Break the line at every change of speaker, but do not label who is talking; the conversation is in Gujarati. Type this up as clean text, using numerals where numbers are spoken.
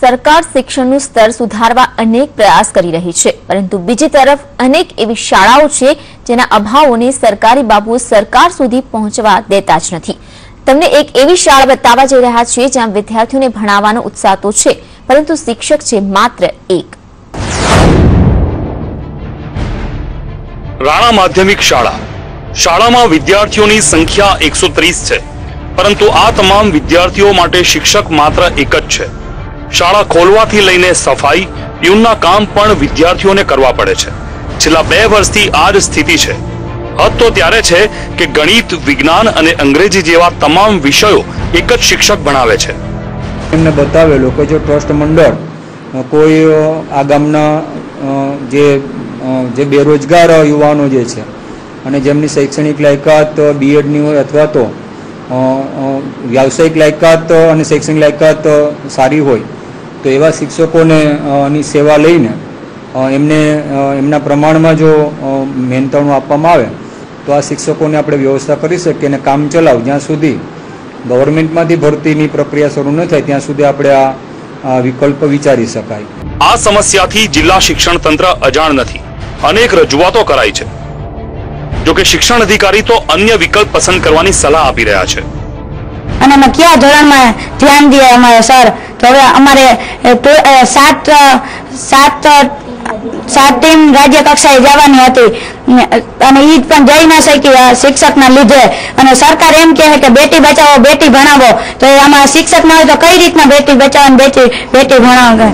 सरकार शिक्षणનું સ્તર સુધારવા અનેક પ્રયાસ કરી રહી છે, પરંતુ બીજી તરફ અનેક એવી શાળાઓ છે જેના અભાવોને સરકારી બાબુઓ સરકાર સુધી પહોંચવા દેતા જ નથી। તમને એક એવી શાળા બતાવવા જઈ રહ્યા છીએ જ્યાં વિદ્યાર્થીઓને ભણાવવાનો ઉત્સાહ તો છે, પરંતુ શિક્ષક છે માત્ર એક।
રાણા માધ્યમિક શાળામાં વિદ્યાર્થીઓની સંખ્યા 130 છે, પરંતુ આ તમામ વિદ્યાર્થીઓ માટે શિક્ષક માત્ર એક જ છે। શાળા ખોલવાથી લઈને સફાઈ, પ્યુનના કામ પણ વિદ્યાર્થીઓને કરવા પડે છે। છેલ્લા 2 વર્ષથી આ જ સ્થિતિ છે। હદ તો ત્યારે છે કે ગણિત, વિજ્ઞાન અને અંગ્રેજી જેવા તમામ વિષયો એક જ શિક્ષક ભણાવે છે।
એમને બતાવેલું કે જો ટ્રસ્ટ મંડળ કોઈ આ ગામના જે બેરોજગાર યુવાનો જે છે અને જેમની શૈક્ષણિક લાયકાત બીએડની હોય અથવા તો વ્યાવસાયિક લાયકાત અને શૈક્ષણિક લાયકાત સારી હોય તો એવા શિક્ષકોને ની સેવા લઈને એમને એમના પ્રમાણમાં જો મહેનતાણું આપવામાં આવે તો આ શિક્ષકોને આપણે વ્યવસ્થા કરી શકીએ અને કામ ચલાવ જ્યાં સુધી ગવર્મેન્ટમાંથી ભરતીની પ્રક્રિયા શરૂ ન થાય ત્યાં સુધી આપણે આ વિકલ્પ વિચારી શકાય।
આ સમસ્યાથી જિલ્લા શિક્ષણ તંત્ર અજાણ નથી। અનેક રજૂઆતો કરાઈ છે, જોકે શિક્ષણ અધિકારી તો અન્ય વિકલ્પ પસંદ કરવાની સલાહ આપી રહ્યા છે।
અને અમે કયા ધોરણમાં ધ્યાન દઈએ અમારે સર તો હવે અમારે 7 ટીમ રાજ્ય કક્ષાએ જવાની હતી અને ઈ પણ જઈ ન શકી શિક્ષકના લીધે। અને સરકાર એમ કહે કે બેટી બચાવો બેટી ભણાવો, તો આમાં શિક્ષક ન હોય તો કઈ રીતના બેટી બચાવો બેટી ભણાવો।